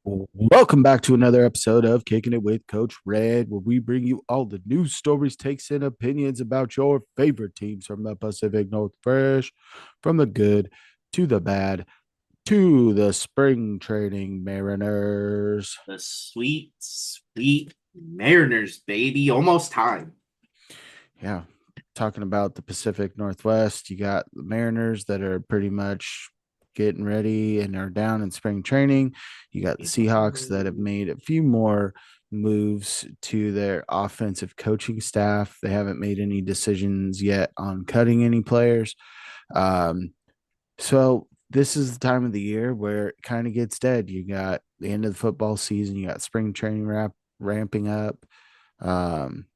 Welcome back to another episode of Kicking It with Coach Red, where we bring you all the news, stories, takes, and opinions about your favorite teams from the Pacific Northwest, from the good to the bad to the spring training Mariners. The sweet, sweet Mariners, baby. Almost time. Yeah, talking about the Pacific Northwest, you got the Mariners that are pretty much getting ready and are down in spring training. You got the Seahawks that have made a few more moves to their offensive coaching staff. They haven't made any decisions yet on cutting any players. Um, so this is the time of the year where it kind of gets dead. You got the end of the football season, you got spring training ramping up. Um,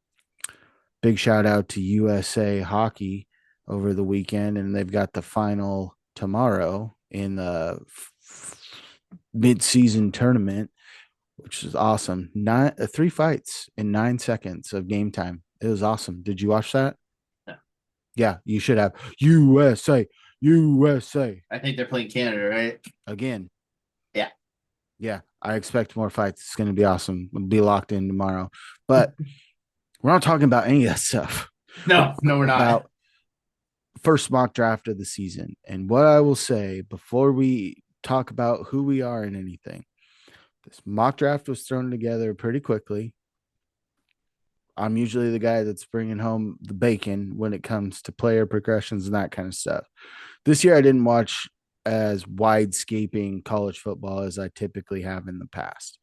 Big shout out to USA Hockey over the weekend, and they've got the final tomorrow in the mid-season tournament, which is awesome. Three fights in 9 seconds of game time. It was awesome. Did you watch that? No, Yeah, you should have. USA, USA I think they're playing Canada, right? again. Yeah. Yeah, I expect more fights. It's going to be awesome. We'll be locked in tomorrow. But we're not talking about any of that stuff. We're No, no, talking we're not. about first mock draft of the season. And what I will say before we talk about who we are and anything, this mock draft was thrown together pretty quickly. I'm usually the guy that's bringing home the bacon when it comes to player progressions and that kind of stuff. This year, I didn't watch as widescaping college football as I typically have in the past.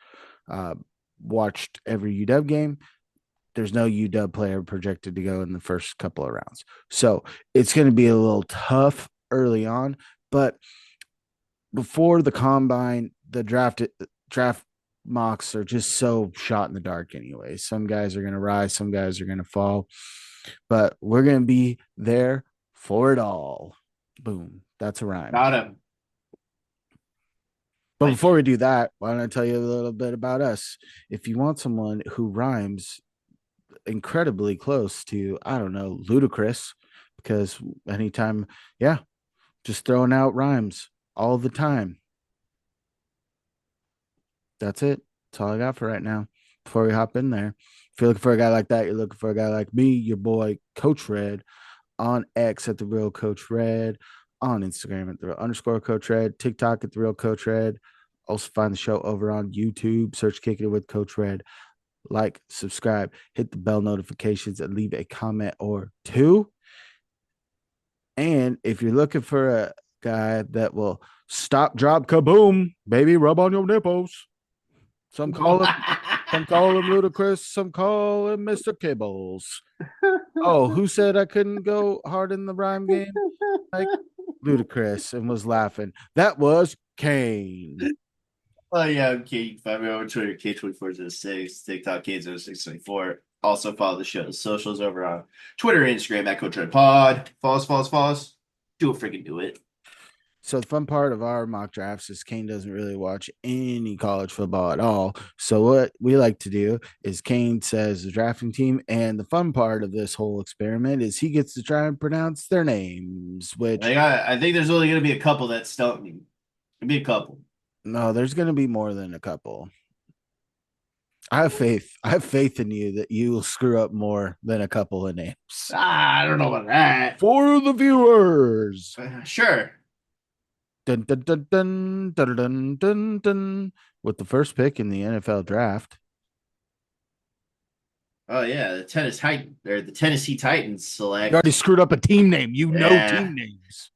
Uh, Watched every UW game. There's no UW player projected to go in the first couple of rounds. So it's going to be a little tough early on, but before the combine, the draft mocks are just so shot in the dark anyway. Some guys are going to rise, some guys are going to fall, but we're going to be there for it all. Boom. That's a rhyme. Got him. But Like before we it. do that, why don't I tell you a little bit about us? If you want someone who rhymes incredibly close to, I don't know, ludicrous, because anytime, yeah, just throwing out rhymes all the time. That's it. That's all I got for right now. Before we hop in there, if you're looking for a guy like that, you're looking for a guy like me, your boy, Coach Red, on X at the real Coach Red, on Instagram at the real underscore Coach Red, TikTok at the real Coach Red. Also find the show over on YouTube. Search Kicking It with Coach Red. Like, subscribe, hit the bell notifications, and leave a comment or two. And if you're looking for a guy that will stop, drop, kaboom, baby, rub on your nipples. Some call him, some call him ludicrous, some call him Mr. Kibbles. Oh, who said I couldn't go hard in the rhyme game? Like ludicrous and was laughing. That was Kane. Oh yeah, okay. You can find me over Twitter, K2406, TikTok, K0624. Also follow the show's socials over on Twitter and Instagram at Coach Red Pod. Follow us, follow us, follow us. Do it freaking do it. So the fun part of our mock drafts is Kane doesn't really watch any college football at all. So what we like to do is Kane says the drafting team, and the fun part of this whole experiment is he gets to try and pronounce their names. Which I think there's only gonna be a couple that stump me. Gonna be a couple. no, there's going to be more than a couple. I have faith. I have faith in you that you will screw up more than a couple of names I don't know about that. for the viewers. Sure. Dun, dun, dun, dun, dun, dun, dun, dun. With the first pick in the NFL draft, Oh yeah, the Tennessee Titans you already select screwed up a team name. You know uh team names.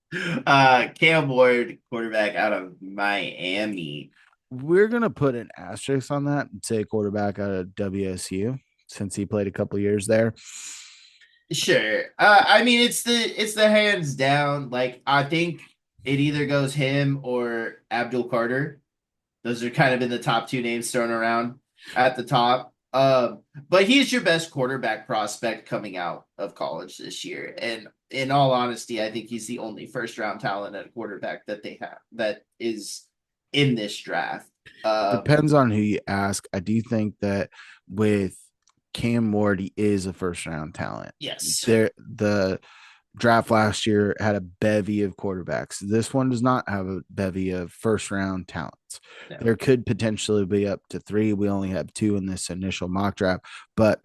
Cam Ward, quarterback out of Miami. We're gonna put an asterisk on that and say quarterback out of WSU since he played a couple years there. Sure. I mean it's the hands down. Like I think it either goes him or Abdul Carter. Those are kind of in the top two names thrown around at the top. But he's your best quarterback prospect coming out of college this year. And in all honesty, I think he's the only first round talent at quarterback that they have that is in this draft. Depends on who you ask. I do think that with Cam Ward, he is a first round talent. Yes. There, the draft last year had a bevy of quarterbacks. This one does not have a bevy of first round talents. No. There could potentially be up to three. We only have two in this initial mock draft, but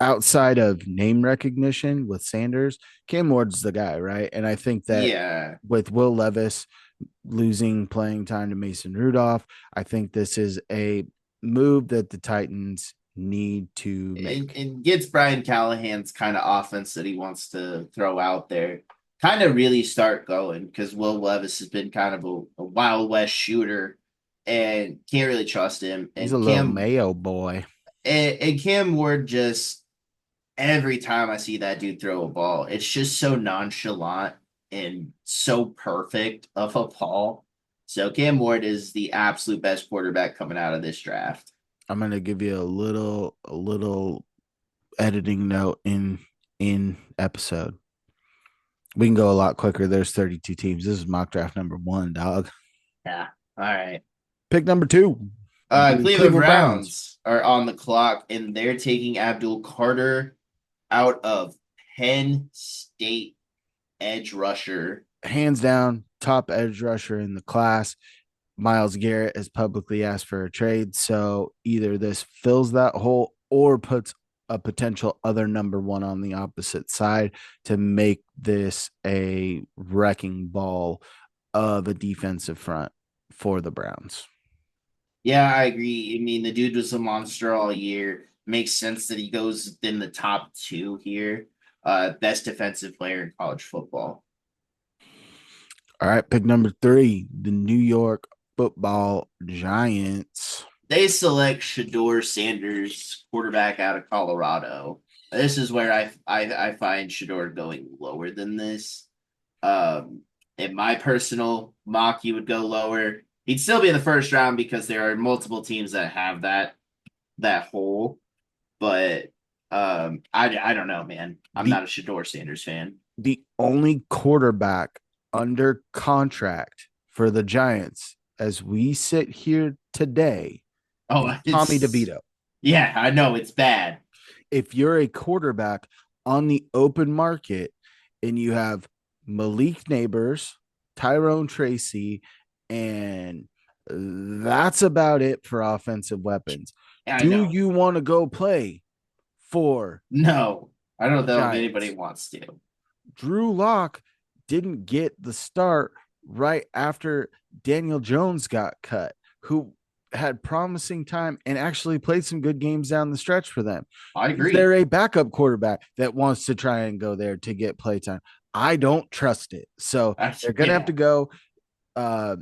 outside of name recognition with Sanders, Cam Ward's the guy, right? And I think that Yeah. with Will Levis losing playing time to Mason Rudolph, I think this is a move that the Titans need to And, make. and gets Brian Callahan's kind of offense that he wants to throw out there kind of really start going because Will Levis has been kind of a Wild West shooter and can't really trust him. He's a little Mayo boy. And Cam Ward just every time I see that dude throw a ball, it's just so nonchalant and so perfect of a ball. So Cam Ward is the absolute best quarterback coming out of this draft. I'm gonna give you a little editing note in episode. We can go a lot quicker. There's 32 teams. This is mock draft number one, dog. Yeah. All right. Pick number two, the Cleveland Cleveland Browns. Browns are on the clock, and they're taking Abdul Carter out of Penn State edge rusher. Hands down, top edge rusher in the class. Miles Garrett has publicly asked for a trade. So either this fills that hole or puts a potential other number one on the opposite side to make this a wrecking ball of a defensive front for the Browns. Yeah, I agree. I mean, the dude was a monster all year. Makes sense that he goes in the top two here. Best defensive player in college football. All right, pick number three, the New York Football Giants. They select Shador Sanders, quarterback out of Colorado. This is where I find Shador going lower than this. In my personal mock, he would go lower. He'd still be in the first round because there are multiple teams that have that hole. But I don't know, man. I'm The not a Shador Sanders fan. the only quarterback under contract for the Giants as we sit here today Oh, is Tommy it's DeVito. yeah, I know it's bad. If you're a quarterback on the open market and you have Malik Neighbors, Tyrone Tracy, and that's about it for offensive weapons. I Do know. you want to go play for No, I don't the know if anybody Giants? wants to. Drew Lock didn't get the start right after Daniel Jones got cut, who had promising time and actually played some good games down the stretch for them. I Is agree. there a backup quarterback that wants to try and go there to get playtime? I don't trust it. So they're going to have Yeah, to go. Uh,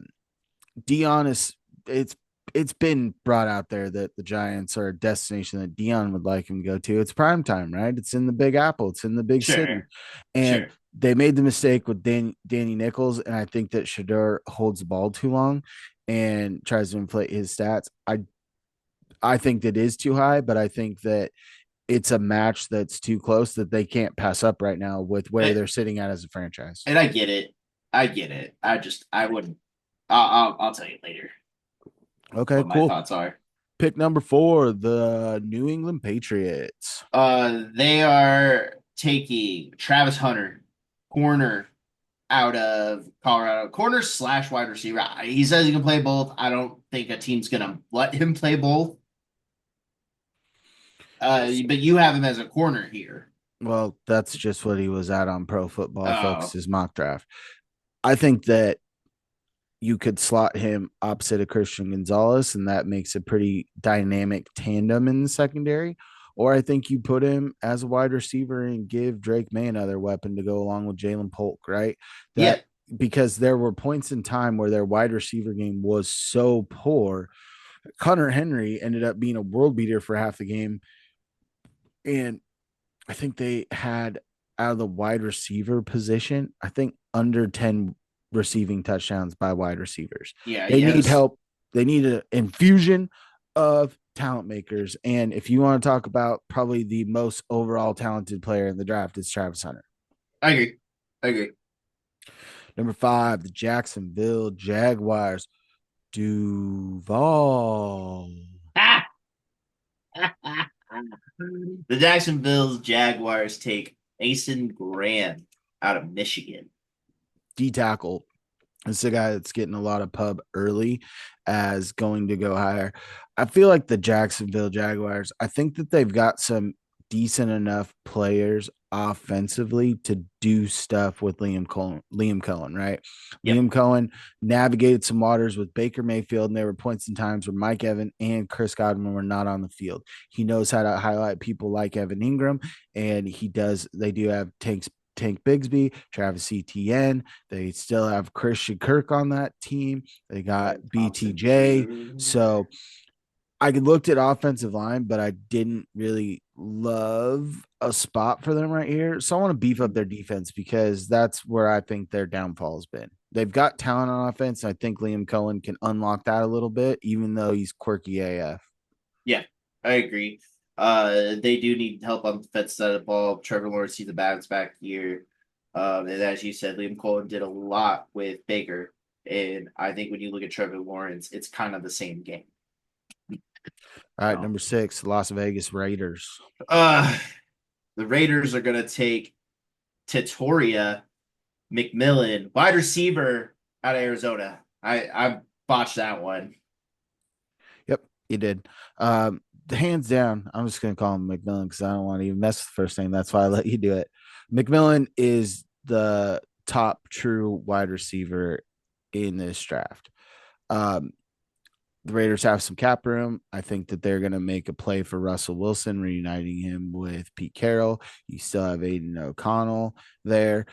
Dion is it's it's been brought out there that the Giants are a destination that Dion would like him to go to. It's prime time, right? It's in the Big Apple. It's in the big city, sure, and sure. they made the mistake with Danny Nichols, and I think that Shador holds the ball too long and tries to inflate his stats. I think that is too high, but I think that it's a match that's too close that they can't pass up right now with where And, they're sitting at as a franchise. and I get it. I get it. I wouldn't. I'll tell you later Okay, what my cool. thoughts are. Pick number four, the New England Patriots. They are taking Travis Hunter, corner out of Colorado, corner slash wide receiver. He says he can play both. I don't think a team's gonna let him play both. But you have him as a corner here. Well, that's just what he was at on Pro Football Oh, Focus's mock draft. I think that you could slot him opposite of Christian Gonzalez, and that makes a pretty dynamic tandem in the secondary. Or I think you put him as a wide receiver and give Drake May another weapon to go along with Jalen Polk, right? yeah, That because there were points in time where their wide receiver game was so poor. Connor Henry ended up being a world beater for half the game. And I think they had out of the wide receiver position, I think under 10 receiving touchdowns by wide receivers. yeah. They He need has. help. They need an infusion of talent makers. And if you want to talk about probably the most overall talented player in the draft, it's Travis Hunter. I agree. I agree. Number five, the Jacksonville Jaguars. Duval. The Jacksonville Jaguars take Mason Graham out of Michigan. D tackle. It's the guy that's getting a lot of pub early as going to go higher. I feel like the Jacksonville Jaguars, I think that they've got some decent enough players offensively to do stuff with Liam Cohen, right? Yep. Liam Cohen navigated some waters with Baker Mayfield, and there were points and times where Mike Evan and Chris Godwin were not on the field. He knows how to highlight people like Evan Ingram, and they do have Tank Bigsby, Travis Etienne. They still have Christian Kirk on that team. They got Thompson BTJ. Jr. So I looked at offensive line, but I didn't really love a spot for them right here. So I want to beef up their defense because that's where I think their downfall has been. They've got talent on offense. I think Liam Cohen can unlock that a little bit, even though he's quirky AF. Yeah, I agree. They do need help on the defense side of the ball. Trevor Lawrence needs a bounce back year. And as you said, Liam Cohen did a lot with Baker. And I think when you look at Trevor Lawrence, it's kind of the same game. All right, No. number 6, Las Vegas Raiders. Uh, the Raiders are going to take Tatoria McMillan, wide receiver out of Arizona. I botched that one. Yep, you did. Hands down, I'm just gonna call him McMillan because I don't want to even mess with the first name. That's why I let you do it. McMillan is the top true wide receiver in this draft. Um, the Raiders have some cap room. I think that they're gonna make a play for Russell Wilson, reuniting him with Pete Carroll. You still have Aiden O'Connell there.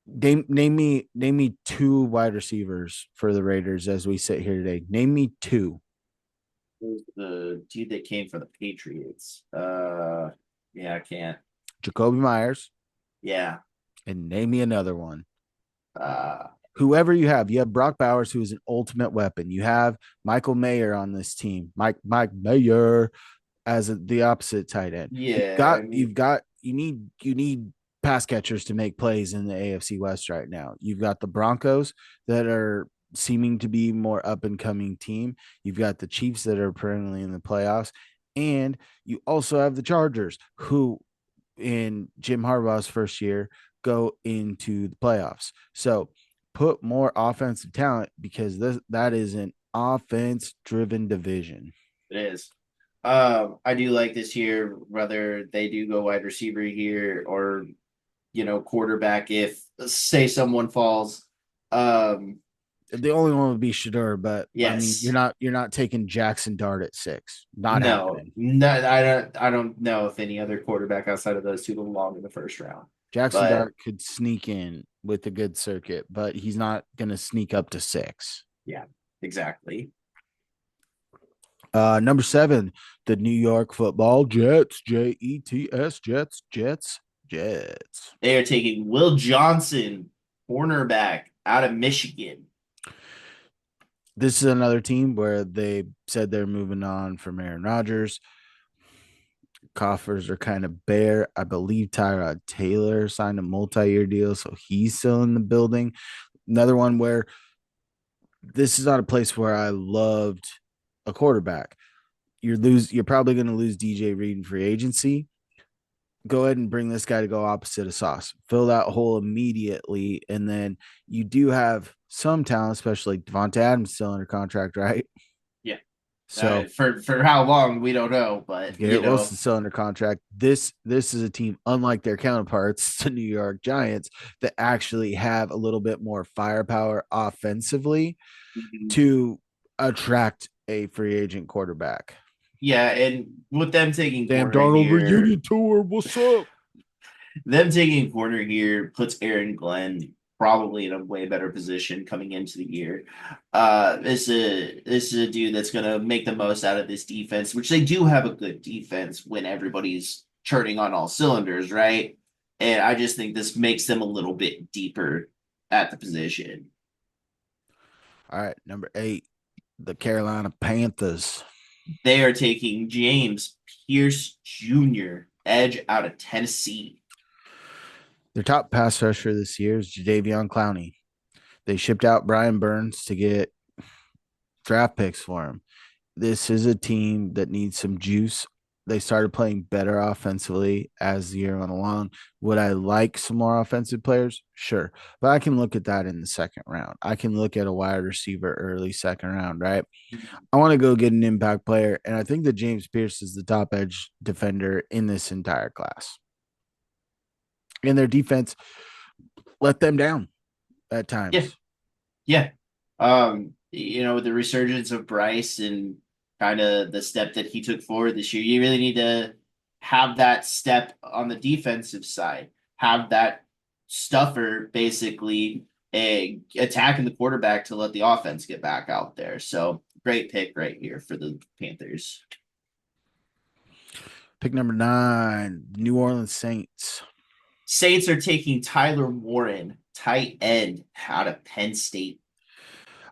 Name me two wide receivers for the Raiders as we sit here today. Name me two. Who's the dude that came from the Patriots? Yeah, I can't. Jacoby Myers, Yeah. and name me another one. Uh, Whoever you have Brock Bowers, who is an ultimate weapon. You have Michael Mayer on this team, Mike Mayer as the opposite tight end. yeah, I mean, You need pass catchers to make plays in the AFC West right now. You've got the Broncos that are seeming to be more up and coming team. You've got the Chiefs that are perennially in the playoffs, and you also have the Chargers, who in Jim Harbaugh's first year go into the playoffs. So put more offensive talent because that is an offense driven division. it is. I do like this year, whether they do go wide receiver here or quarterback if say someone falls. Um, The only one would be Shador, but I mean yes. you're not taking Jackson Dart at 6. Not No, happening. no, I don't know if any other quarterback outside of those two belong in the first round. Jackson But Dart could sneak in with a good circuit, but he's not going to sneak up to 6. yeah, exactly. Number 7, the New York Football Jets, Jets, Jets. They are taking Will Johnson, cornerback out of Michigan. This is another team where they said they're moving on from Aaron Rodgers. Coffers are kind of bare. I believe Tyrod Taylor signed a multi-year deal, so he's still in the building. Another one where this is not a place where I loved a quarterback. You're probably going to lose DJ Reed in free agency. Go ahead and bring this guy to go opposite of Sauce. Fill that hole immediately, and then you do have some talent, especially Devonta Adams still under contract, right? Yeah. So For how long we don't know, but Garrett Wilson's still under contract. This is a team unlike their counterparts, the New York Giants, that actually have a little bit more firepower offensively mhm. to attract a free agent quarterback. Yeah, and with them taking Damn corner Darnold here, reunion tour. What's up? them taking corner here puts Aaron Glenn probably in a way better position coming into the year. This is a dude that's gonna make the most out of this defense, which they do have a good defense when everybody's churning on all cylinders, right? And I just think this makes them a little bit deeper at the position. All right, number 8, the Carolina Panthers. They are taking James Pierce Jr., edge out of Tennessee. Their top pass rusher this year is Jadeveon Clowney. They shipped out Brian Burns to get draft picks for him. This is a team that needs some juice they started playing better offensively as the year went along. Would I like some more offensive players? Sure. But I can look at that in the second round. I can look at a wide receiver early second round, right? I want to go get an impact player. And I think that James Pierce is the top edge defender in this entire class. And their defense let them down at Yeah, times. yeah. With the resurgence of Bryce and kind of the step that he took forward this year, you really need to have that step on the defensive side, have that stuffer basically attacking the quarterback to let the offense get back out there. So great pick right here for the Panthers. Pick number 9, New Orleans Saints. Saints are taking Tyler Warren, tight end out of Penn State.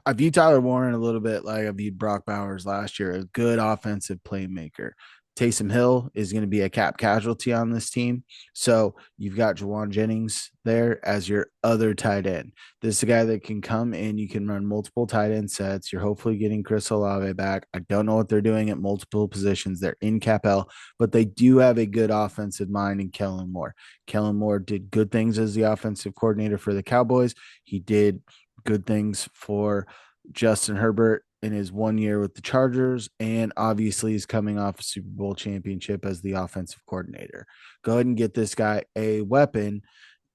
I view Tyler Warren a little bit like I viewed Brock Bowers last year, a good offensive playmaker. Taysom Hill is going to be a cap casualty on this team. So you've got Juwan Jennings there as your other tight end. This is a guy that can come in. You can run multiple tight end sets. You're hopefully getting Chris Olave back. I don't know what they're doing at multiple positions. They're in Capel, but they do have a good offensive mind in Kellen Moore. Kellen Moore did good things as the offensive coordinator for the Cowboys. He did good things for Justin Herbert in his 1 year with the Chargers, and obviously he's coming off a Super Bowl championship as the offensive coordinator. Go ahead and get this guy a weapon.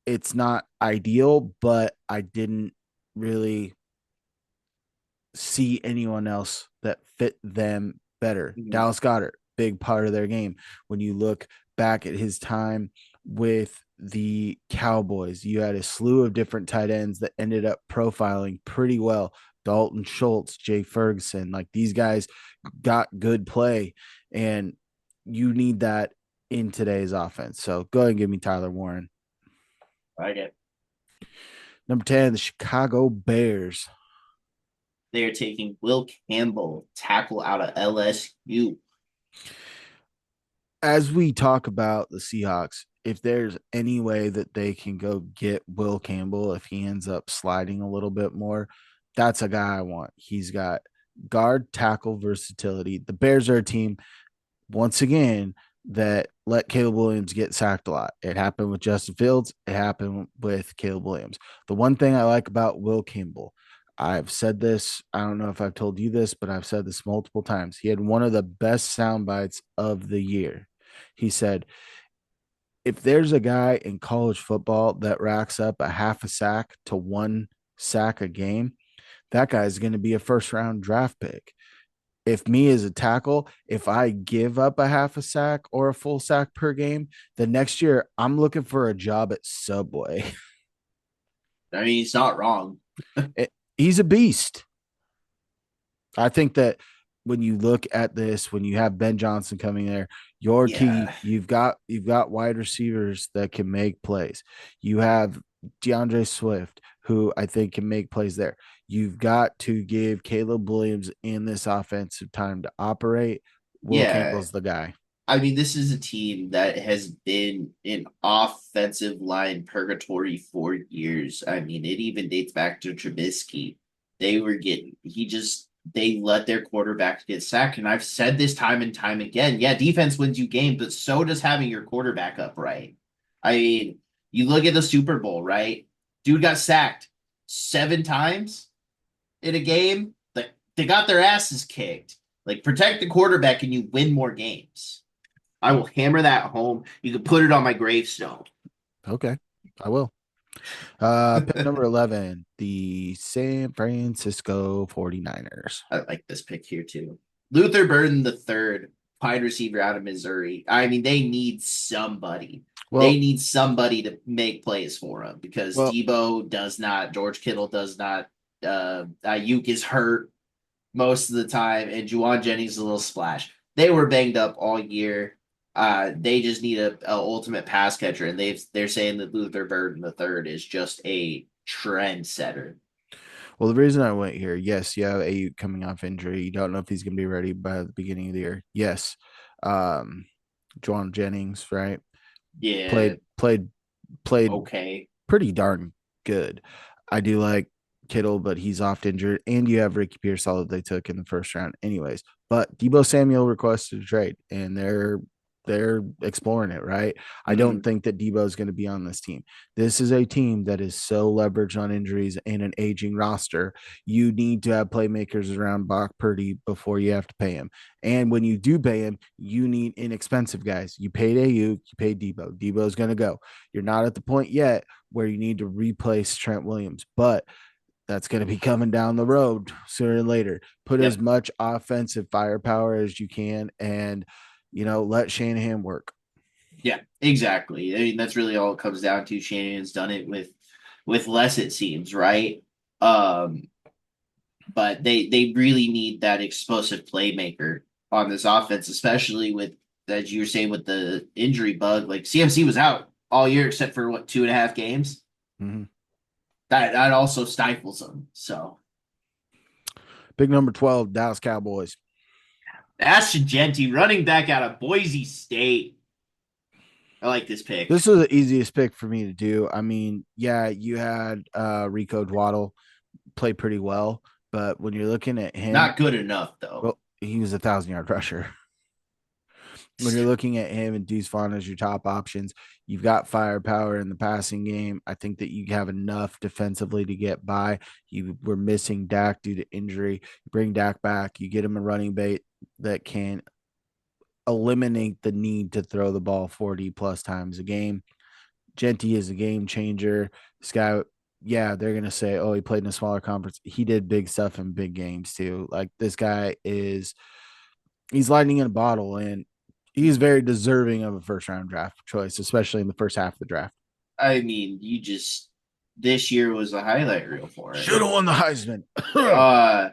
It's not ideal, but I didn't really see anyone else that fit them better. Mhm. Dallas Goedert, big part of their game. When you look back at his time with the Cowboys, you had a slew of different tight ends that ended up profiling pretty well. Dalton Schultz, Jay Ferguson, like these guys got good play, and you need that in today's offense. So go ahead and give me Tyler Warren. I get Number 10, the Chicago Bears. they are taking Will Campbell, tackle out of LSU. As we talk about the Seahawks, if there's any way that they can go get Will Campbell, if he ends up sliding a little bit more, that's a guy I want. He's got guard tackle versatility. The Bears are a team, once again, that let Caleb Williams get sacked a lot. It happened with Justin Fields. It happened with Caleb Williams. The one thing I like about Will Campbell, I've said this, I don't know if I've told you this, but I've said this multiple times. He had one of the best sound bites of the year. He said, if there's a guy in college football that racks up a half a sack to one sack a game, that guy is going to be a first round draft pick. If me as a tackle, if I give up a half a sack or a full sack per game, the next year I'm looking for a job at Subway. I mean, he's not wrong. He's a beast. I think that when you look at this, when you have Ben Johnson coming there, your key, Yeah. you've got wide receivers that can make plays. You have DeAndre Swift, who I think can make plays there. You've got to give Caleb Williams in this offensive time to operate. Will Yeah. Campbell's the guy. I mean, this is a team that has been in offensive line purgatory for years. I mean, it even dates back to Trubisky. They let their quarterback get sacked. And I've said this time and time again. Yeah, defense wins you games, but so does having your quarterback upright. I mean, you look at the Super Bowl, right? Dude got sacked 7 times in a game. Like, they got their asses kicked. Like, protect the quarterback and you win more games. I will hammer that home. You can put it on my gravestone. Okay, I will. Pick number 11, the San Francisco 49ers. I like this pick here too. Luther Burden the third, wide receiver out of Missouri. I mean, they need somebody. They Well, need somebody to make plays for them because well, Debo does not, George Kittle does not. Ayuk is hurt most of the time, and Juwan Jennings is a little splash. They were banged up all year. They just need a ultimate pass catcher, and they're saying that Luther Burden the third is just a trendsetter. Well, the reason I went here, yes, you have Ayuk coming off injury. You don't know if he's going to be ready by the beginning of the year. Yes, um, Juwan Jennings, right? Yeah, Played okay. pretty darn good. I do like Kittle, but he's oft injured, and you have Ricky Pearsall that they took in the first round, anyways. But Debo Samuel requested a trade, and they're they're exploring it, right? I don't Mhm. think that Debo is going to be on this team. This is a team that is so leveraged on injuries and an aging roster. You need to have playmakers around Brock Purdy before you have to pay him. And when you do pay him, you need inexpensive guys. You paid AU, you paid Debo. Debo is going to go. You're not at the point yet where you need to replace Trent Williams, but that's going to be coming down the road sooner than later. Put as Yep. much offensive firepower as you can and, let Shanahan work. Yeah, exactly. I mean, that's really all it comes down to. Shannon's done it with less, it seems, right? Um, but they really need that explosive playmaker on this offense, especially with, as you were saying, with the injury bug. Like CMC was out all year except for what, 2.5 games. Mm-hmm. That also stifles them. So Big number 12, Dallas Cowboys. Ashton Genty, running back out of Boise State. I like this pick. This was the easiest pick for me to do. I mean, yeah, you had Rico Dwaddle play pretty well, but when you're looking at him, Not good enough though. well, he was 1,000 yard rusher. When you're looking at him and Deuce Vaughn as your top options, you've got firepower in the passing game. I think that you have enough defensively to get by. You were missing Dak due to injury. You bring Dak back, you get him a running bait that can eliminate the need to throw the ball 40 plus times a game. Genty is a game changer. This guy, yeah, they're gonna say, oh, he played in a smaller conference. He did big stuff in big games too. Like this guy is, he's lightning in a bottle, and he's very deserving of a first round draft choice, especially in the first half of the draft. I mean, you just this year was a highlight reel for Should him. have won the Heisman. Uh,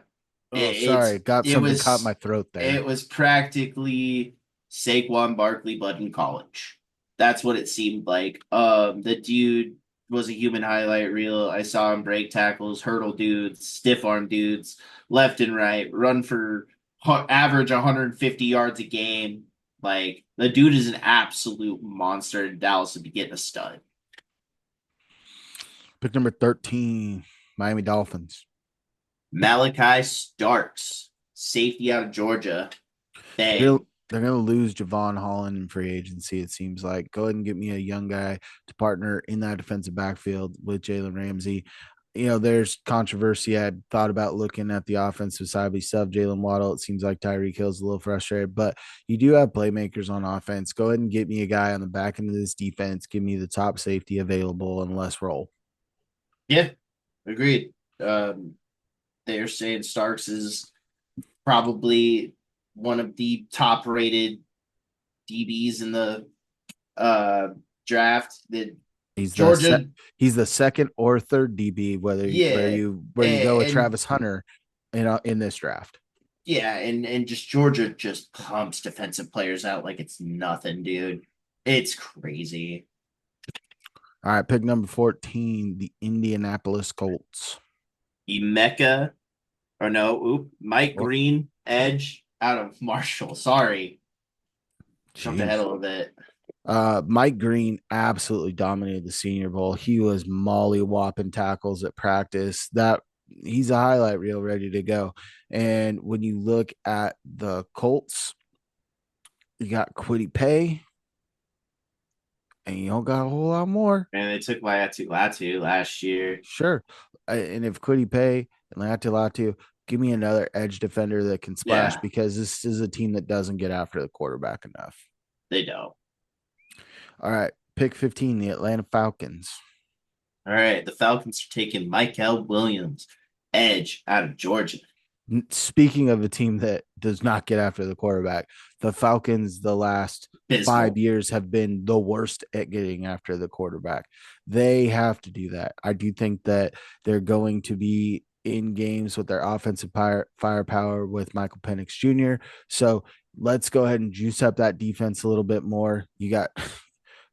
Oh, sorry, got it something caught in my was throat it there. was practically Saquon Barkley, but in college. That's what it seemed like. The dude was a human highlight reel. I saw him break tackles, hurdle dudes, stiff arm dudes, left and right, run for average 150 yards a game. Like the dude is an absolute monster, and Dallas would be getting a stud. Pick number 13, Miami Dolphins. Malachi Starks, safety out of Georgia. They're, Bang. they're going to lose Javon Holland in free agency, it seems like. Go ahead and get me a young guy to partner in that defensive backfield with Jalen Ramsey. There's controversy. I thought about looking at the offensive side. We sub Jalen Waddle. It seems like Tyreek Hill's a little frustrated, but you do have playmakers on offense. Go ahead and get me a guy on the back end of this defense. Give me the top safety available and less roll. Yeah, agreed. They're saying Starks is probably one of the top rated DBs in the uh draft. That He's the Georgia, he's the second or third DB, whether yeah, where you go with and Travis Hunter in this draft. yeah, and just Georgia just pumps defensive players out like it's nothing, dude. It's crazy. All right, pick number 14, the Indianapolis Colts. Emeka, or no, Mike Oh, Green, edge out of Marshall. Sorry, jumped ahead a jeez. little bit. Mike Green absolutely dominated the Senior Bowl. He was molly whopping tackles at practice. That he's a highlight reel ready to go. And when you look at the Colts, you got Quiddy Pay, and you don't got a whole lot more. And they took Latu last year. Sure. And if Quiddy Pay and Latu, give me another edge defender that can splash Yeah, because this is a team that doesn't get after the quarterback enough. they don't. All right. Pick 15, the Atlanta Falcons. All right, the Falcons are taking Michael Williams, edge out of Georgia. Speaking of a team that does not get after the quarterback, the Falcons the last Abysmal. 5 years have been the worst at getting after the quarterback. They have to do that. I do think that they're going to be in games with their offensive firepower with Michael Penix Jr. So let's go ahead and juice up that defense a little bit more. You got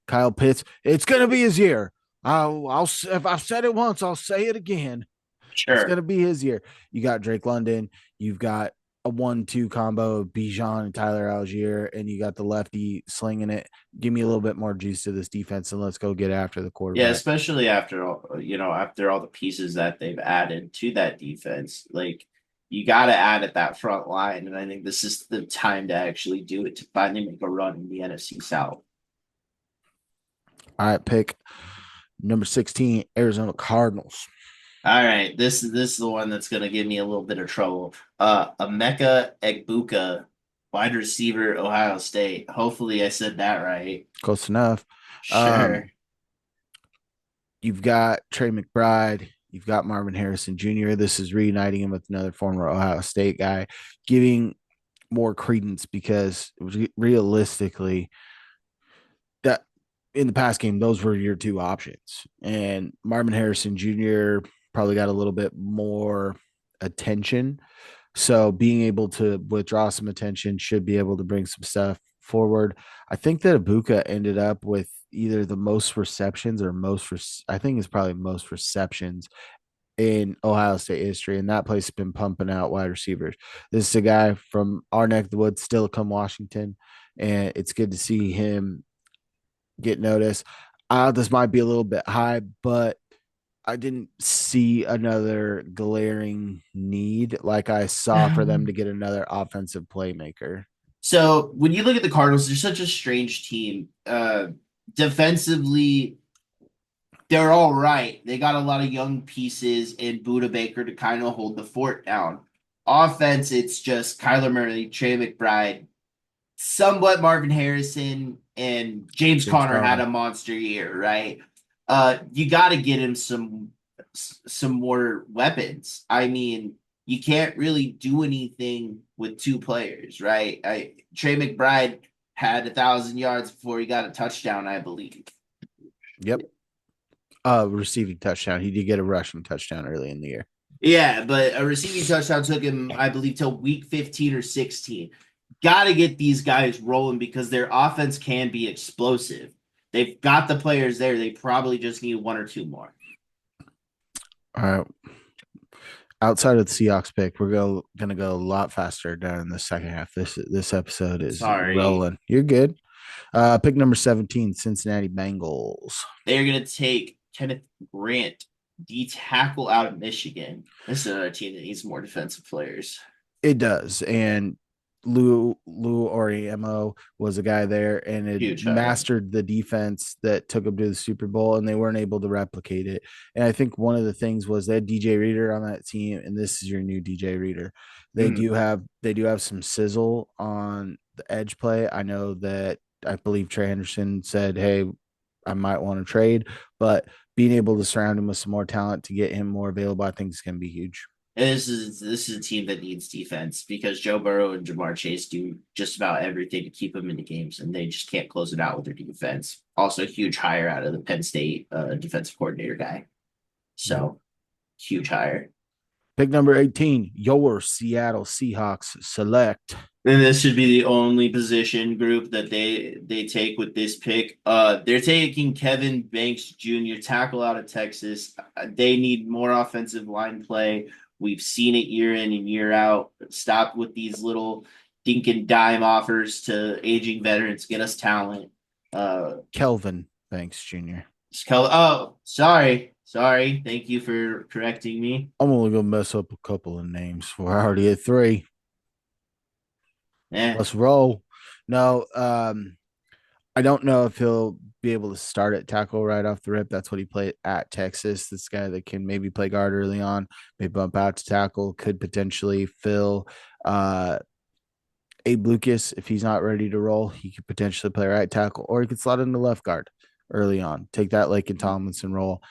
Kyle Pitts. It's going to be his year. I'll if I've said it once, I'll say it again. It's going Sure. to be his year. You got Drake London. You've got a 1-2 combo of Bijan and Tyler Algier, and you got the lefty slinging it. Give me a little bit more juice to this defense, and let's go get after the Yeah, quarterback. especially after all, after all the pieces that they've added to that defense. Like you got to add at that front line, and I think this is the time to actually do it to finally make a run in the NFC South. All right, pick number 16, Arizona Cardinals. All right, this is the one that's going to give me a little bit of trouble. Emeka Egbuka, wide receiver, Ohio State. Hopefully, I said that right. Close enough. Sure. Um, you've got Trey McBride. You've got Marvin Harrison Jr. This is reuniting him with another former Ohio State guy, giving more credence because realistically, that in the past game, those were your two options. And Marvin Harrison Jr. probably got a little bit more attention. So being able to withdraw some attention should be able to bring some stuff forward. I think that Ibuka ended up with either the most receptions or I think it's probably most receptions in Ohio State history, and that place has been pumping out wide receivers. This is a guy from our neck of the woods, still come Washington, and it's good to see him get noticed. This might be a little bit high, but I didn't see another glaring need like I saw for them to get another offensive playmaker. So when you look at the Cardinals, they're such a strange team. Defensively, they're all right. They got a lot of young pieces in Buda Baker to kind of hold the fort down. Offense, it's just Kyler Murray, Trey McBride, somewhat Marvin Harrison, and James James Conner had Conner. a monster year, right? You got to get him some more weapons. I mean, you can't really do anything with two players, right? Trey McBride had 1,000 yards before he got a touchdown, I believe. Yep. Receiving touchdown. He did get a rushing touchdown early in the year. Yeah, but a receiving touchdown took him, I believe, till week 15 or 16. Got to get these guys rolling because their offense can be explosive. They've got the players there. They probably just need one or two more. All right. Outside of the Seahawks pick, we're gonna go a lot faster during the second half. This episode is Sorry. rolling. You're good. Pick number 17, Cincinnati Bengals. They're going to take Kenneth Grant, D tackle out of Michigan. This is another team that needs more defensive players. It does. And Lou Oriemo was a guy there and it Huge hire. mastered the defense that took them to the Super Bowl, and they weren't able to replicate it. And I think one of the things was they had DJ Reader on that team, and this is your new DJ Reader. Mm. They do have some sizzle on the edge play. I know that I believe Trey Henderson said, "Hey, I might want to trade," but being able to surround him with some more talent to get him more available, I think is going to be huge. And this is a team that needs defense because Joe Burrow and Jamar Chase do just about everything to keep them in the games, and they just can't close it out with their defense. Also, huge hire out of the Penn State defensive coordinator guy. Yep. So huge hire. Pick number 18, your Seattle Seahawks select And this should be the only position group that they take with this pick. They're taking Kevin Banks Jr., tackle out of Texas. They need more offensive line play. We've seen it year in and year out. Stop with these little dink and dime offers to aging veterans. Get us talent. Uh, Kelvin Banks Jr. oh, sorry. Thank you for correcting me. I'm only gonna mess up a couple of names. We're already at three. Eh, Let's roll. No, I don't know if he'll be able to start at tackle right off the rip. That's what he played at Texas. This guy that can maybe play guard early on, maybe bump out to tackle, could potentially fill Abe Lucas, if he's not ready to roll, he could potentially play right tackle, or he could slot into left guard early on. Take that Laken Tomlinson role.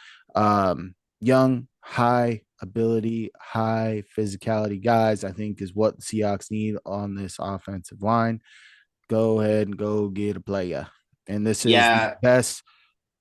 Young, high ability, high physicality guys, I think, is what the Seahawks need on this offensive line. Go ahead and go get a player. And this is the yeah, best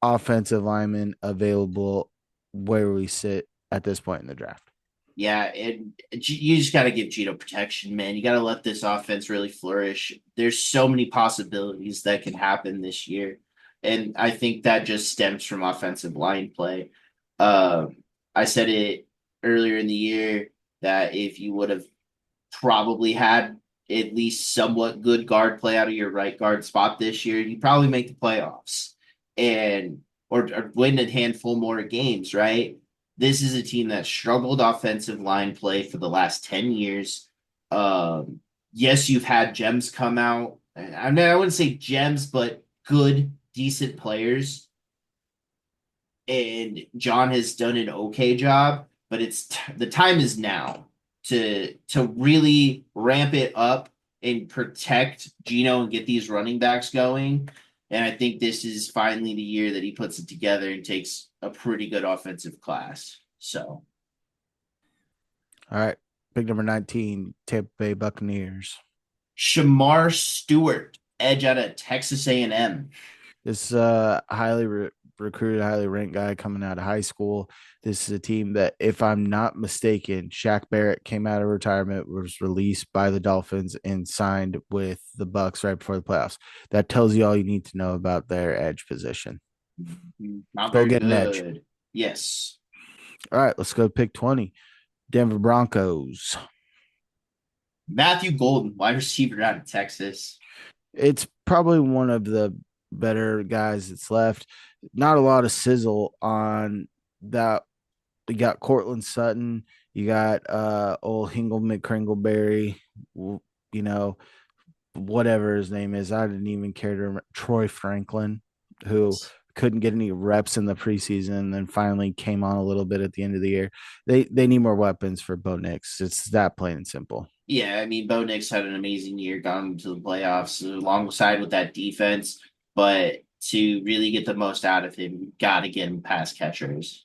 offensive lineman available where we sit at this point in the draft. Yeah, you just got to give Gino protection, man. You got to let this offense really flourish. There's so many possibilities that can happen this year, and I think that just stems from offensive line play. Um, I said it earlier in the year that if you would have probably had at least somewhat good guard play out of your right guard spot this year, you probably make the playoffs and or win a handful more games, right? This is a team that struggled offensive line play for the last 10 years. Um, yes, you've had gems come out. I mean, I wouldn't say gems, but good, decent players. And John has done an okay job, but the time is now to really ramp it up and protect Gino and get these running backs going. And I think this is finally the year that he puts it together and takes a pretty good offensive class. So All right. Pick number 19, Tampa Bay Buccaneers. Shamar Stewart, edge out of Texas A&M. This highly recruited, highly ranked guy coming out of high school. This is a team that, if I'm not mistaken, Shaq Barrett came out of retirement, was released by the Dolphins, and signed with the Bucks right before the playoffs. That tells you all you need to know about their edge position. Not Go very get an edge. good. Yes. All right, let's go pick 20. Denver Broncos. Matthew Golden, wide receiver out of Texas. It's probably one of the better guys that's left. Not a lot of sizzle on that. You got Cortland Sutton, you got old Hingle McCringleberry, you know, whatever his name is. I didn't even care to remember. Troy Franklin, who couldn't get any reps in the preseason and then finally came on a little bit at the end of the year. They need more weapons for Bo Nix. It's that plain and simple. Yeah, I mean, Bo Nix had an amazing year, gone to the playoffs alongside with that defense. But to really get the most out of him, you got to get him past catchers.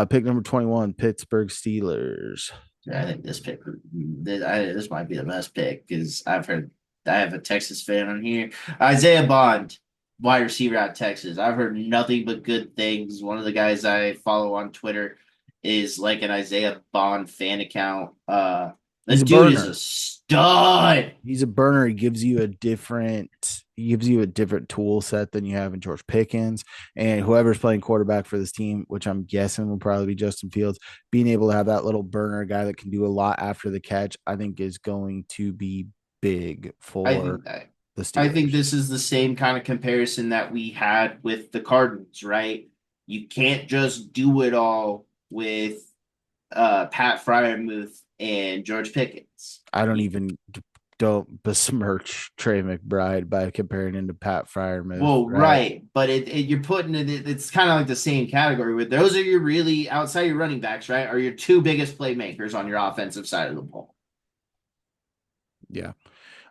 Pick number 21, Pittsburgh Steelers. I think this might be the best pick because I have a Texas fan on here. Isaiah Bond, wide receiver out of Texas. I've heard nothing but good things. One of the guys I follow on Twitter is like an Isaiah Bond fan account. The He's a dude is a burner. stud. He's a burner. He gives you a different tool set than you have in George Pickens. And whoever's playing quarterback for this team, which I'm guessing will probably be Justin Fields, being able to have that little burner guy that can do a lot after the catch, I think is going to be big I for think I, the I think Steelers. this is the same kind of comparison that we had with the Cardinals, right? You can't just do it all with Pat Fryermuth and George Pickens. I don't besmirch Trey McBride by comparing him to Pat Fryermuth, Well, right? right, but you're putting it's kind of like the same category. With those are your really outside your running backs, right? Are your two biggest playmakers on your offensive side of the ball. Yeah.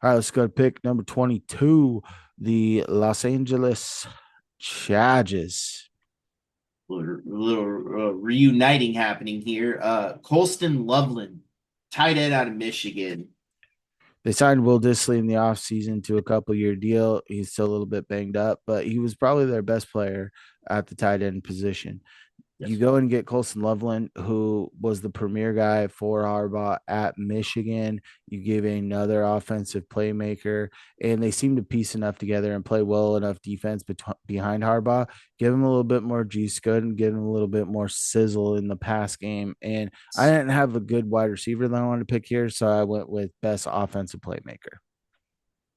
All right, let's go to pick number 22, the Los Angeles Chargers. Little reuniting happening here. Colston Loveland, tight end out of Michigan. They signed Will Disley in the offseason to a couple-year deal. He's still a little bit banged up, but he was probably their best player at the tight end position. You Yes. go and get Colson Loveland, who was the premier guy for Harbaugh at Michigan. You give another offensive playmaker, and they seem to piece enough together and play well enough defense behind Harbaugh. Give him a little bit more juice, good, and give him a little bit more sizzle in the pass game. And I didn't have a good wide receiver that I wanted to pick here, so I went with best offensive playmaker.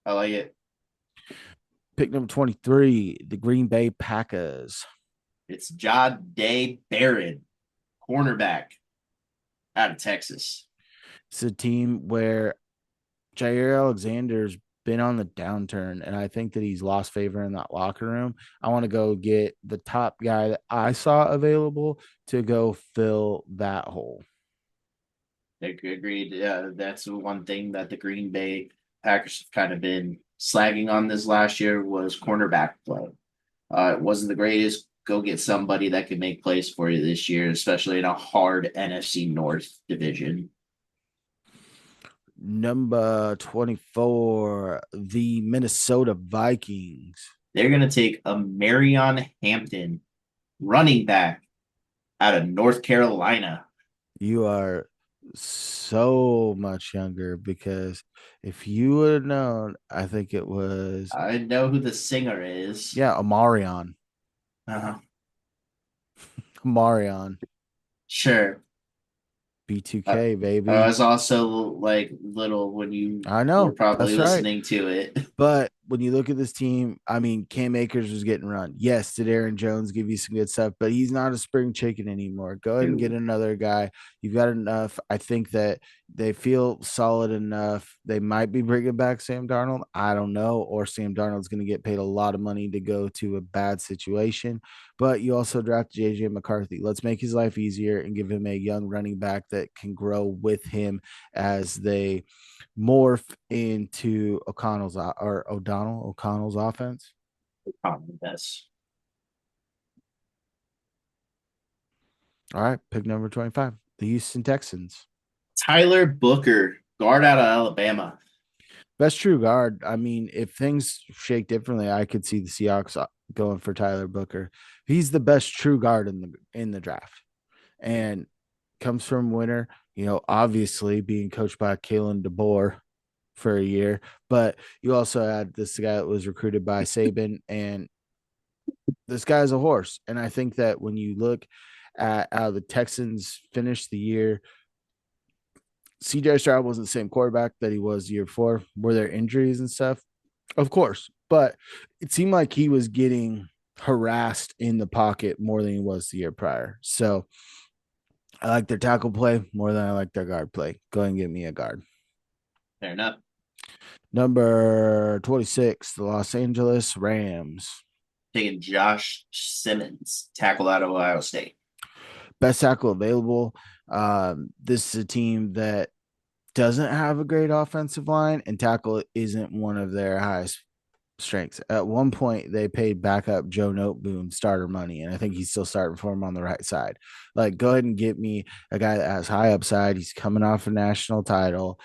I like it. Pick number 23, the Green Bay Packers. It's John Day Barron, cornerback out of Texas. It's a team where Jair Alexander's been on the downturn, and I think that he's lost favor in that locker room. I want to go get the top guy that I saw available to go fill that hole. Agreed. That's one thing that the Green Bay Packers have kind of been slagging on this last year was cornerback play. It wasn't the greatest. Go get somebody that can make plays for you this year, especially in a hard NFC North division. Number 24, the Minnesota Vikings. They're going to take a Marion Hampton running back out of North Carolina. You are so much younger because if you would have known, I think it was, I know who the singer is. yeah, Amarion. Uh-huh. Amarion. Sure. Uh, B2K, I baby. was also like little when you I were know. probably That's right. listening to it. But when you look at this team, I mean, Cam Akers was getting run. Yes, did Aaron Jones give you some good stuff, but he's not a spring chicken anymore. Go ahead and get Ew. another guy. You've got enough. I think that they feel solid enough. They might be bringing back Sam Darnold. I don't know. Or Sam Darnold's going to get paid a lot of money to go to a bad situation. But you also draft JJ McCarthy. Let's make his life easier and give him a young running back that can grow with him as they morph into O'Connell's offense. Yes. All right, pick number 25, the Houston Texans. Tyler Booker, guard out of Alabama. Best true guard. I mean, if things shake differently, I could see the Seahawks going for Tyler Booker. He's the best true guard in the draft, and comes from winter. You know, obviously being coached by Kalen DeBoer for a year, but you also had this guy that was recruited by Saban, and this guy's a horse. And I think that when you look at how the Texans finished the year, CJ Stroud wasn't the same quarterback that he was the year before. Were there injuries and stuff? Of course. But it seemed like he was getting harassed in the pocket more than he was the year prior. So I like their tackle play more than I like their guard play. Go ahead and get me a guard. Fair enough. Number 26, the Los Angeles Rams. Taking Josh Simmons, tackle out of Ohio State. Best tackle available. This is a team that doesn't have a great offensive line, and tackle isn't one of their highest strengths. At one point, they paid backup Joe Noteboom starter money, and I think he's still starting for him on the right side. Like, go ahead and get me a guy that has high upside. He's coming off a national title,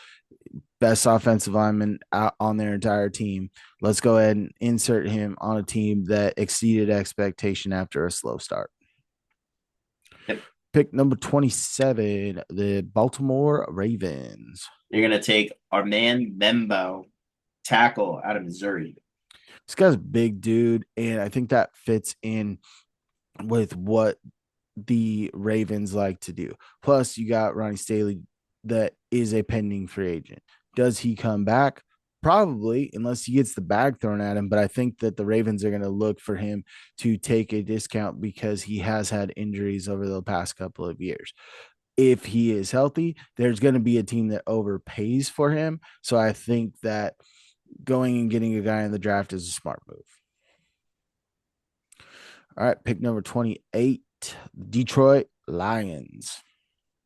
best offensive lineman out on their entire team. Let's go ahead and insert him on a team that exceeded expectation after a slow start. Yep. Pick number 27, the Baltimore Ravens. You're going to take our man Membo, tackle out of Missouri. This guy's a big dude, and I think that fits in with what the Ravens like to do. Plus, you got Ronnie Staley that is a pending free agent. Does he come back? Probably, unless he gets the bag thrown at him. But I think that the Ravens are going to look for him to take a discount because he has had injuries over the past couple of years. If he is healthy, there's going to be a team that overpays for him. So I think that going and getting a guy in the draft is a smart move. All right, pick number 28, Detroit Lions.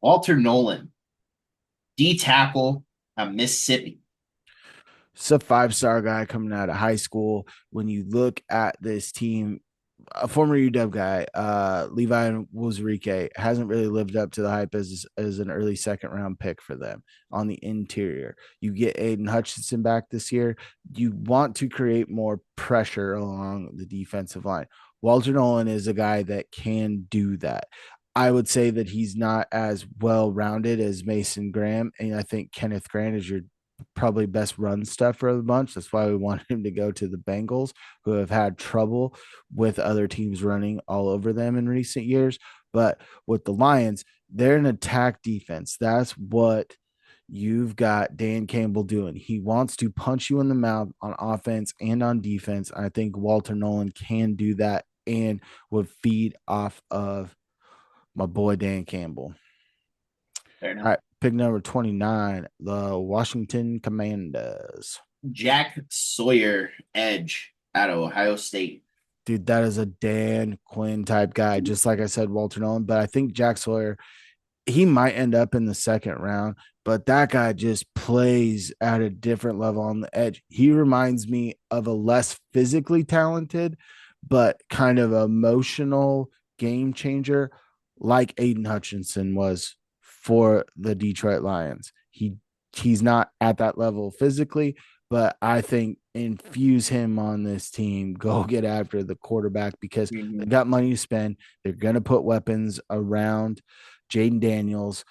Walter Nolan, D tackle out of Mississippi. It's a 5-star guy coming out of high school. When you look at this team, a former UW guy, Levi Wozrike, hasn't really lived up to the hype as an early second round pick for them on the interior. You get Aiden Hutchinson back this year. You want to create more pressure along the defensive line. Walter Nolan is a guy that can do that. I would say that he's not as well rounded as Mason Graham, and I think Kenneth Grant is your probably best run stuff for the bunch. That's why we wanted him to go to the Bengals, who have had trouble with other teams running all over them in recent years. But with the Lions, they're an attack defense. That's what you've got Dan Campbell doing. He wants to punch you in the mouth on offense and on defense. I think Walter Nolan can do that and would feed off of my boy Dan Campbell. Fair enough. All right, pick number 29, the Washington Commanders. Jack Sawyer, edge out of Ohio State. Dude, that is a Dan Quinn type guy, just like I said, Walter Nolan. But I think Jack Sawyer, he might end up in the second round, but that guy just plays at a different level on the edge. He reminds me of a less physically talented, but kind of emotional game changer like Aiden Hutchinson was for the Detroit Lions. He's not at that level physically, but I think infuse him on this team. Go get after the quarterback because they Mm-hmm. got money to spend. They're going to put weapons around Jaden Daniels.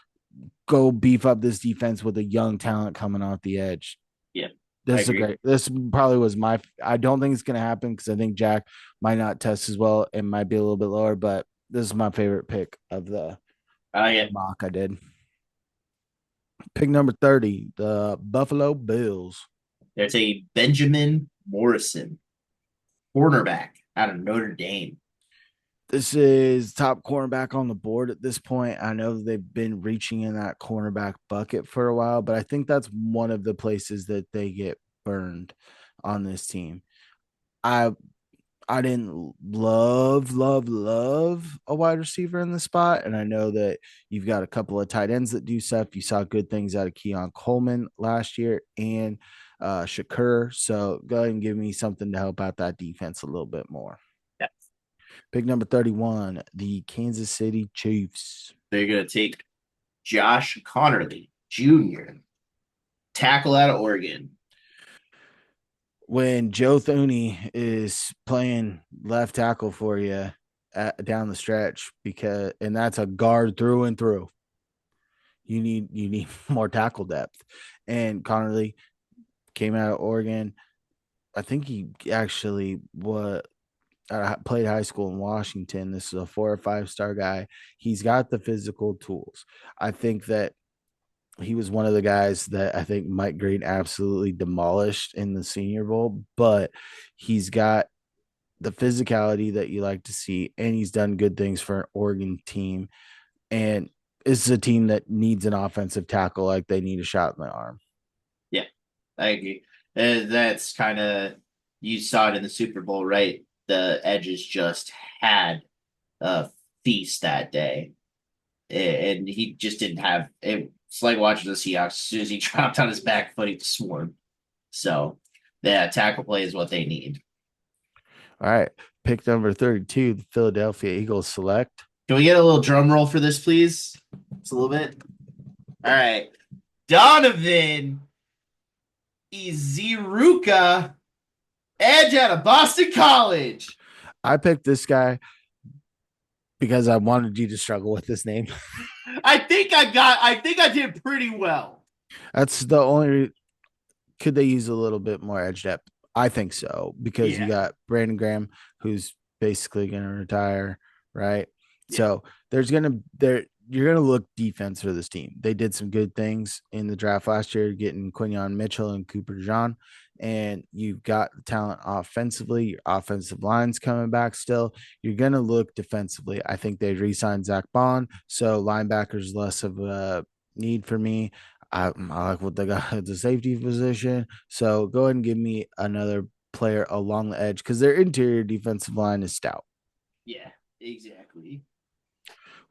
Go beef up this defense with a young talent coming off the edge. Yeah, I This is a agree. great. This probably was my. I don't think it's going to happen because I think Jack might not test as well and might be a little bit lower. But this is my favorite pick of I like the it. mock I did. Pick number 30, the Buffalo Bills. There's a Benjamin Morrison, cornerback out of Notre Dame. This is top cornerback on the board at this point. I know they've been reaching in that cornerback bucket for a while, but I think that's one of the places that they get burned on this team. I I didn't love a wide receiver in the spot. And I know that you've got a couple of tight ends that do stuff. You saw good things out of Keon Coleman last year and Shakur. So go ahead and give me something to help out that defense a little bit more. Yeah. Pick number 31, the Kansas City Chiefs. They're going to take Josh Connerly Jr., tackle out of Oregon. When Joe Thuney is playing left tackle for you down the stretch, because and that's a guard through and through. You need more tackle depth. And Connerly came out of Oregon. I think he actually played high school in Washington. This is a 4 or 5 star guy. He's got the physical tools. I think that he was one of the guys that I think Mike Green absolutely demolished in the Senior Bowl, but he's got the physicality that you like to see, and he's done good things for an Oregon team. And this is a team that needs an offensive tackle like they need a shot in the arm. Yeah, I agree. That's kind of, you saw it in the Super Bowl, right? The Edges just had a feast that day, and he just didn't have it. It's like watching the Seahawks. As soon as he dropped on his back foot, he swarmed. So, yeah, tackle play is what they need. All right. Pick number 32, the Philadelphia Eagles select. Can we get a little drum roll for this, please? Just a little bit. All right. Donovan Iziruka, edge out of Boston College. I picked this guy because I wanted you to struggle with this name. I think I did pretty well. That's the only. Could they use a little bit more edge depth? I think so, because you Yeah. got Brandon Graham, who's basically going to retire, right? Yeah. So you're gonna look defense for this team. They did some good things in the draft last year, getting Quinyon Mitchell and Cooper John, and you've got talent offensively. Your offensive line's coming back still. You're gonna look defensively. I think they re-signed Zach Bond, so linebackers less of a need for me. I like what they got at the safety position. So go ahead and give me another player along the edge because their interior defensive line is stout. Yeah, exactly.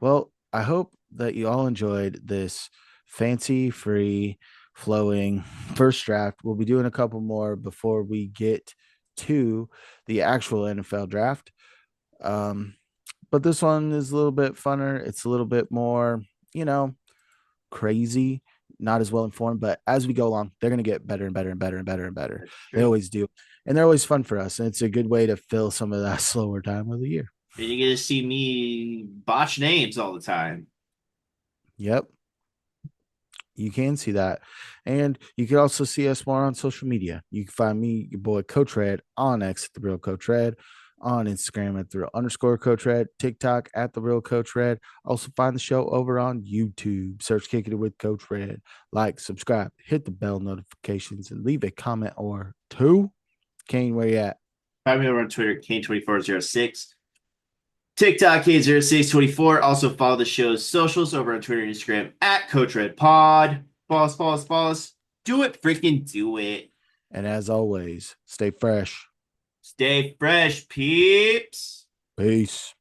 Well, I hope that you all enjoyed this fancy, free, flowing first draft. We'll be doing a couple more before we get to the actual NFL draft. Um, but this one is a little bit funner. It's a little bit more, you know, crazy, not as well informed. But as we go along, they're going to get better and better and better and better and better. That's They true. always do. And they're always fun for us. And it's a good way to fill some of that slower time of the year. And you get to see me botch names all the time. Yep. You can see that. And you can also see us more on social media. You can find me, your boy Coach Red, on X at the real Coach Red, on Instagram at the real underscore Coach Red, TikTok at the real Coach Red. Also find the show over on YouTube. Search Kicking It with Coach Red. Like, subscribe, hit the bell notifications, and leave a comment or two. Kane, where you at? Find me over on Twitter, Kane2406. TikTok, K0624. Also follow the show's socials over on Twitter and Instagram at Coach Red Pod. Follow us. Do it, freaking do it. And as always, stay fresh. Stay fresh, peeps. Peace.